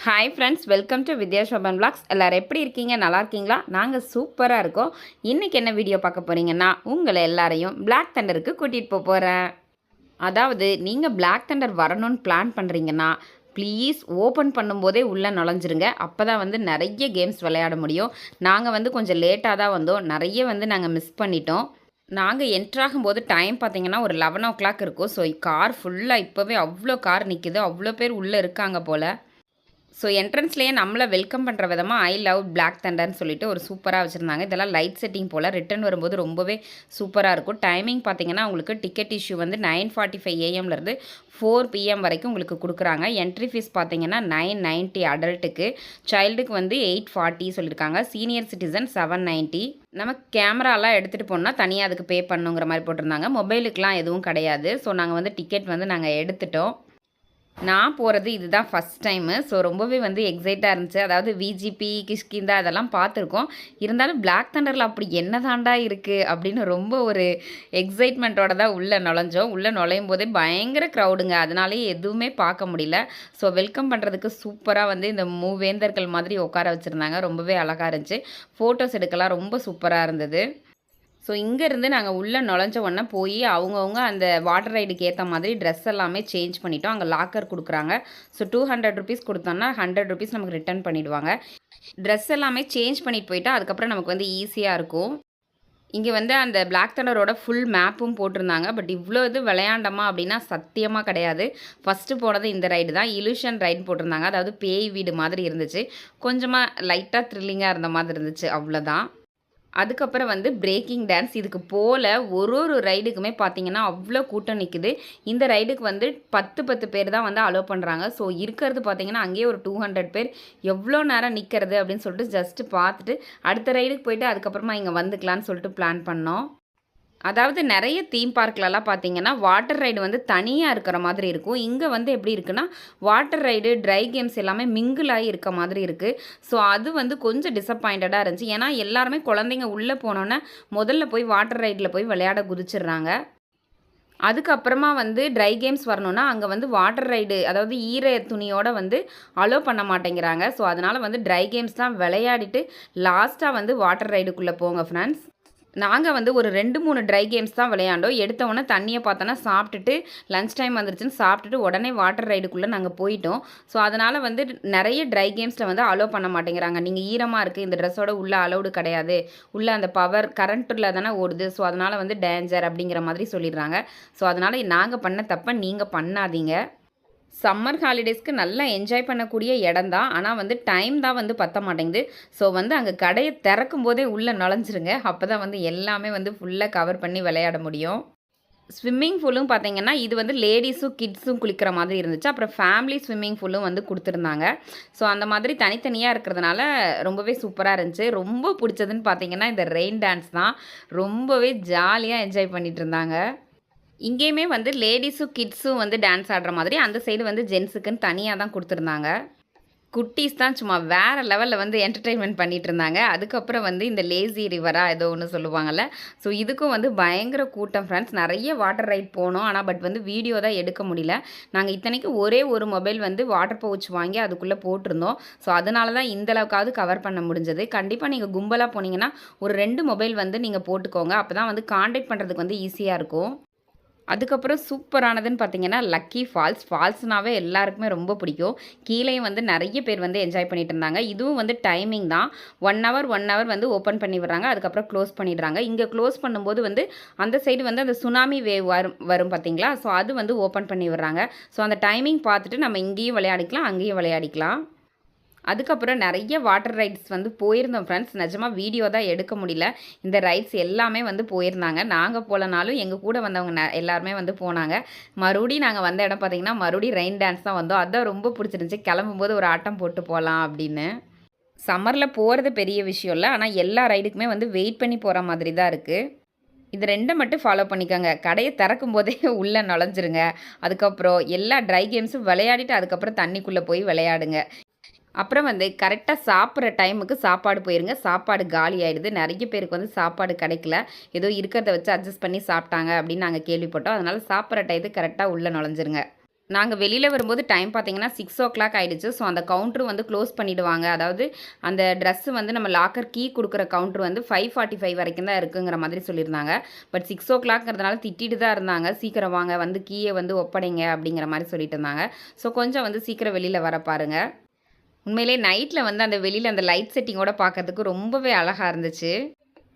Hi friends, welcome to Vidya Shoban vlogs. எல்லோரும் எப்படி இருக்கீங்க? நல்லா இருக்கீங்களா? நாங்கள் சூப்பராக இருக்கோம். இன்றைக்கி என்ன வீடியோ பார்க்க போகிறீங்கன்னா, உங்களை எல்லாரையும் பிளாக் தண்டருக்கு கூட்டிகிட்டு போகிறேன். அதாவது நீங்கள் பிளாக் தண்டர் வரணும்னு பிளான் பண்ணுறீங்கன்னா, ப்ளீஸ் ஓப்பன் பண்ணும்போதே உள்ளே நுழைஞ்சிருங்க. அப்போ தான் வந்து நிறைய கேம்ஸ் விளையாட முடியும். நாங்கள் கொஞ்சம் லேட்டாக தான் வந்தோம். நிறைய நாங்கள் மிஸ் பண்ணிட்டோம். நாங்கள் என்ட்ராகும்போது டைம் பார்த்தீங்கன்னா ஒரு 11 இருக்கும். ஸோ கார் ஃபுல்லாக இப்போவே அவ்வளோ கார் நிற்கிது. அவ்வளோ பேர் உள்ளே இருக்காங்க போல். ஸோ என்ட்ரன்ஸ்லேயே நம்மளை வெல்கம் பண்ணுற விதமாக ஐ லவ் பிளாக் தண்டர்னு சொல்லிட்டு ஒரு சூப்பராக வச்சுருந்தாங்க. இதெல்லாம் லைட் செட்டிங் போல். ரிட்டன் வரும்போது ரொம்பவே சூப்பராக இருக்கும். டைமிங் பார்த்தீங்கன்னா உங்களுக்கு டிக்கெட் இஷ்யூ 9:45 AM 4 PM வரைக்கும் உங்களுக்கு கொடுக்குறாங்க. என்ட்ரி ஃபீஸ் பார்த்தீங்கன்னா 990 அடல்ட்டுக்கு, சைல்டுக்கு 840 சொல்லியிருக்காங்க. Senior citizen 790. நம்ம கேமராலாம் எடுத்துகிட்டு போனால் தனியாக அதுக்கு பே பண்ணுங்கிற மாதிரி போட்டிருந்தாங்க. மொபைலுக்கெலாம் எதுவும் கிடையாது. ஸோ நாங்கள் டிக்கெட் நாங்கள் எடுத்துட்டோம். நான் போகிறது இதுதான் ஃபஸ்ட் டைமு. ஸோ ரொம்பவே எக்ஸைட்டாக இருந்துச்சு. அதாவது விஜிபி, கிஷ்கிந்தா அதெல்லாம் பார்த்துருக்கோம். இருந்தாலும் பிளாக் தண்டரில் அப்படி என்ன தாண்டா இருக்குது அப்படின்னு ரொம்ப ஒரு எக்ஸைட்மெண்ட்டோட தான் உள்ளே நுழைஞ்சோம். உள்ளே நுழையும் போதே பயங்கர க்ரௌடுங்க. அதனாலேயே எதுவுமே பார்க்க முடியல. ஸோ வெல்கம் பண்ணுறதுக்கு சூப்பராக இந்த மூவேந்தர்கள் மாதிரி உட்கார வச்சுருந்தாங்க. ரொம்பவே அழகாக இருந்துச்சு. ஃபோட்டோஸ் எடுக்கலாம் ரொம்ப சூப்பராக இருந்தது. ஸோ இங்கேருந்து நாங்கள் உள்ளே நுழைஞ்ச உடனே போய் அவங்கவுங்க அந்த வாட்டர் ரைடுக்கு ஏற்ற மாதிரி ட்ரெஸ் எல்லாமே சேஞ்ச் பண்ணிட்டோம். அங்கே லாக்கர் கொடுக்குறாங்க. ஸோ 200 ருபீஸ் கொடுத்தோன்னா 100 ருபீஸ் நமக்கு ரிட்டர்ன் பண்ணிவிடுவாங்க. ட்ரெஸ் எல்லாமே சேஞ்ச் பண்ணிட்டு போயிட்டால் அதுக்கப்புறம் நமக்கு ஈஸியாக இருக்கும். இங்கே அந்த பிளாக் தண்டரோட ஃபுல் மேப்பும் போட்டிருந்தாங்க. பட் இவ்வளோ இது விளையாண்டமா அப்படின்னா சத்தியமாக கிடையாது. ஃபஸ்ட்டு போனது இந்த ரைடு தான். இலூஷன் ரைடு போட்டிருந்தாங்க. அதாவது பேய் வீடு மாதிரி இருந்துச்சு. கொஞ்சமாக லைட்டாக த்ரில்லிங்காக இருந்த மாதிரி இருந்துச்சு, அவ்வளோதான். அதுக்கப்புறம் பிரேக்கிங் டான்ஸ். இதுக்கு போல் ஒரு ரைடுக்குமே பார்த்தீங்கன்னா அவ்வளோ கூட்டம் நிற்குது. இந்த ரைடுக்கு 10 பேர் தான் அலோவ் பண்ணுறாங்க. ஸோ இருக்கிறது பார்த்தீங்கன்னா அங்கேயே ஒரு 200 பேர். எவ்வளோ நேரம் நிற்கிறது அப்படின்னு சொல்லிட்டு ஜஸ்ட்டு பார்த்துட்டு அடுத்த ரைடுக்கு போயிட்டு அதுக்கப்புறமா இங்கே வந்துக்கலான்னு சொல்லிட்டு பிளான் பண்ணோம். அதாவது நிறைய தீம் பார்க்லலாம் பார்த்தீங்கன்னா வாட்டர் ரைடு தனியாக இருக்கிற மாதிரி இருக்கும். இங்கே எப்படி இருக்குன்னா வாட்டர் ரைடு, ட்ரை கேம்ஸ் எல்லாமே மிங்கிள் ஆகி இருக்க மாதிரி இருக்குது. ஸோ அது கொஞ்சம் டிசப்பாயிண்டடாக இருந்துச்சு. ஏன்னா எல்லாருமே குழந்தைங்க உள்ளே போனோன்னே முதல்ல போய் வாட்டர் ரைடில் போய் விளையாட குதிச்சிடுறாங்க. அதுக்கப்புறமா ட்ரை கேம்ஸ் வரணுன்னா அங்கே வாட்டர் ரைடு, அதாவது ஈர துணியோடு அலோவ் பண்ண மாட்டேங்கிறாங்க. ஸோ அதனால் ட்ரை கேம்ஸ் தான் விளையாடிட்டு லாஸ்ட்டாக வாட்டர் ரைடுக்குள்ளே போங்க ஃப்ரெண்ட்ஸ். நாங்கள் ஒரு 2-3 ட்ரை கேம்ஸ் தான் விளையாண்டோம். எடுத்தவொடனே தண்ணியை பார்த்தோன்னா சாப்பிட்டுட்டு லன்ச் டைம் வந்துருச்சுன்னு சாப்பிட்டுட்டு உடனே வாட்டர் ரைடுக்குள்ளே நாங்கள் போயிட்டோம். ஸோ அதனால் நிறைய ட்ரை கேம்ஸில் அலோவ் பண்ண மாட்டேங்கிறாங்க. நீங்கள் ஈரமாக இருக்குது, இந்த ட்ரெஸ்ஸோட உள்ளே அலோடு கிடையாது, உள்ளே அந்த பவர் கரண்ட்டில் தானே ஓடுது, ஸோ அதனால் டேஞ்சர் அப்படிங்கிற மாதிரி சொல்லிடுறாங்க. ஸோ அதனால் நாங்கள் பண்ண தப்பை நீங்கள் பண்ணாதீங்க. சம்மர் ஹாலிடேஸ்க்கு நல்லா என்ஜாய் பண்ணக்கூடிய இடம் தான். ஆனால் டைம் தான் பற்ற மாட்டேங்குது. ஸோ அங்கே கடையை திறக்கும் போதே உள்ளே நுழைஞ்சிருங்க. அப்போ தான் எல்லாமே ஃபுல்லாக கவர் பண்ணி விளையாட முடியும். ஸ்விம்மிங் பூலும் பார்த்தீங்கன்னா இது லேடிஸும் கிட்ஸும் குளிக்கிற மாதிரி இருந்துச்சு. அப்புறம் ஃபேமிலி ஸ்விம்மிங் பூலும் கொடுத்துருந்தாங்க. ஸோ அந்த மாதிரி தனித்தனியாக இருக்கிறதுனால ரொம்பவே சூப்பராக இருந்துச்சு. ரொம்ப பிடிச்சதுன்னு பார்த்தீங்கன்னா இந்த ரெயின் டான்ஸ் தான். ரொம்பவே ஜாலியாக என்ஜாய் பண்ணிகிட்டு இருந்தாங்க. இங்கேயுமே லேடிஸும் கிட்ஸும் டான்ஸ் ஆடுற மாதிரி அந்த சைடு ஜென்ஸுக்குன்னு தனியாக தான் கொடுத்துருந்தாங்க. குட்டீஸ் தான் சும்மா வேறு லெவலில் என்டர்டெயின்மெண்ட் பண்ணிகிட்டு இருந்தாங்க. அதுக்கப்புறம் இந்த லேசி ரிவரா ஏதோ ஒன்று சொல்லுவாங்கள்ல, ஸோ இதுக்கும் பயங்கர கூட்டம் ஃப்ரெண்ட்ஸ். நிறைய வாட்டர் ரைட் போனோம். ஆனால் பட் வீடியோ தான் எடுக்க முடியல. நாங்கள் இத்தனைக்கும் ஒரே ஒரு மொபைல் வாட்டர் பவுச் வாங்கி அதுக்குள்ளே போட்டிருந்தோம். ஸோ அதனால தான் இந்தளவுக்காவது கவர் பண்ண முடிஞ்சது. கண்டிப்பாக நீங்கள் கும்பலாக போனீங்கன்னா ஒரு 2 மொபைல் நீங்கள் போட்டுக்கோங்க. அப்போ தான் காண்டாக்ட் பண்ணுறதுக்கு ஈஸியாக இருக்கும். அதுக்கப்புறம் சூப்பரானதுன்னு பார்த்தீங்கன்னா லக்கி ஃபால்ஸ்னாவே எல்லாருக்குமே ரொம்ப பிடிக்கும். கீழேயும் நிறைய பேர் என்ஜாய் பண்ணிட்டு இருந்தாங்க. இதுவும் டைமிங் தான். 1 ஹவர் ஓப்பன் பண்ணி விடுறாங்க. அதுக்கப்புறம் க்ளோஸ் பண்ணிடுறாங்க. இங்கே க்ளோஸ் பண்ணும்போது அந்த சைடு அந்த சுனாமி வேவ் வரும் பார்த்தீங்களா, ஸோ அது ஓப்பன் பண்ணி விடுறாங்க. ஸோ அந்த டைமிங் பார்த்துட்டு நம்ம இங்கேயும் விளையாடிக்கலாம், அங்கேயும் விளையாடிக்கலாம். அதுக்கப்புறம் நிறைய வாட்டர் ரைட்ஸ் போயிருந்தோம் ஃப்ரெண்ட்ஸ். நிஜமாக வீடியோ தான் எடுக்க முடியல. இந்த ரைட்ஸ் எல்லாமே போயிருந்தாங்க. நாங்கள் போகலனாலும் எங்கள் கூட வந்தவங்க எல்லாருமே போனாங்க. மறுபடியும் நாங்கள் வந்த இடம் பார்த்திங்கன்னா மறுபடியும் ரெயின் டான்ஸ் தான் வந்தோம். அதுதான் ரொம்ப பிடிச்சிருந்துச்சி. கிளம்பும்போது ஒரு ஆட்டம் போட்டு போகலாம் அப்படின்னு. சம்மரில் போகிறது பெரிய விஷயம் இல்லை, ஆனால் எல்லா ரைடுக்குமே வெயிட் பண்ணி போகிற மாதிரி தான் இருக்குது. இது 2 மட்டும் ஃபாலோ பண்ணிக்கோங்க. கடையை திறக்கும் போதே உள்ளே நுழைஞ்சிருங்க. அதுக்கப்புறம் எல்லா ட்ரை கேம்ஸும் விளையாடிட்டு அதுக்கப்புறம் தண்ணிக்குள்ளே போய் விளையாடுங்க. அப்புறம் கரெக்டாக சாப்பிட்ற டைமுக்கு சாப்பாடு போயிருங்க. சாப்பாடு காலி ஆகிடுது. நிறைய பேருக்கு சாப்பாடு கிடைக்கல. ஏதோ இருக்கிறத வச்சு அட்ஜஸ்ட் பண்ணி சாப்பிட்டாங்க அப்படின்னு நாங்கள் கேள்விப்பட்டோம். அதனால் சாப்பிட்ற டயத்துக்கு கரெக்டாக உள்ளே நுழைஞ்சிருங்க. நாங்க வெளியில வரும்போது டைம் பார்த்தீங்கன்னா 6:00 ஆயிடுச்சு. ஸோ அந்த கவுண்டர் வந்து க்ளோஸ் பண்ணிடுவாங்க. அதாவது அந்த ட்ரெஸ் வந்து நம்ம லாக்கர் கீ குடுக்குற கவுண்டர் வந்து 5:45 வரைக்கும் தான் இருக்குங்கிற மாதிரி சொல்லியிருந்தாங்க. பட் 6:00ங்கிறதுனால திட்டிட்டு தான் இருந்தாங்க. "சீக்கிரம் வாங்க வந்து கீய வந்து ஒப்படைங்க" அப்படிங்கிற மாரி சொல்லிட்டு இருந்தாங்க. ஸோ கொஞ்சம் வந்து சீக்கிரம் வெளியில வர பாருங்க. உண்மையிலேயே நைட்ல வந்து அந்த வெளியில அந்த லைட் செட்டிங்கோட பார்க்கறதுக்கு ரொம்பவே அழகா இருந்துச்சு.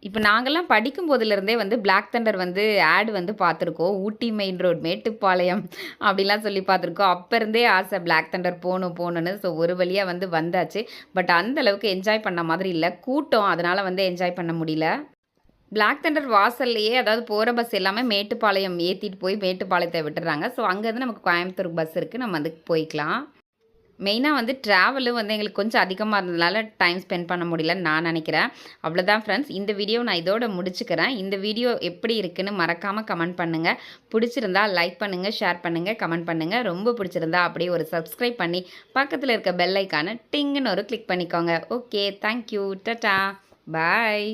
இப்ப நாங்கலாம் படிக்கும்போதிலிருந்தே வந்து பிளாக் தண்டர் வந்து ஆட் வந்து பார்த்துருக்கோம். ஊட்டி மெயின் ரோட் மேட்டுப்பாளையம் அப்படிலாம் சொல்லி பார்த்துருக்கோம். அப்ப இருந்தே ஆசை பிளாக் தண்டர் போணும் போணும்னு. ஸோ ஒரு வழியா வந்து வந்தாச்சு. பட் அந்த அளவுக்கு என்ஜாய் பண்ண மாதிரி இல்ல. கூட்டம் அதனால வந்து என்ஜாய் பண்ண முடியல. பிளாக் தண்டர் வாசல்லேயே அதாவது போற பஸ் எல்லாமே மேட்டுப்பாளையம் ஏத்திட்டு போய் மேட்டுப்பாளையத்த விட்டுர்றாங்க. ஸோ அங்கேருந்து நமக்கு கோயம்புத்தூருக்கு பஸ் இருக்கு. நம்ம வந்து போய்க்கலாம். மெயினா வந்து ட்ராவலும் வந்து எங்களுக்கு கொஞ்சம் அதிகமா இருந்ததுனால டைம் ஸ்பெண்ட் பண்ண முடியலன்னு நான் நெனைக்கிறேன். அவ்வளோதான் ஃப்ரெண்ட்ஸ். இந்த வீடியோ நான் இதோட முடிச்சுக்கிறேன். இந்த வீடியோ எப்படி இருக்குன்னு மறக்காம கமெண்ட் பண்ணுங்க. புடிச்சிருந்தா லைக் பண்ணுங்க, ஷேர் பண்ணுங்க, கமெண்ட் பண்ணுங்க. ரொம்ப புடிச்சிருந்தா அப்படியே ஒரு சப்ஸ்கிரைப் பண்ணி பக்கத்துல இருக்க பெல் ஐகான டிங்குன்னு ஒரு கிளிக் பண்ணிக்கோங்க. Okay. Thank you. Tata. Bye.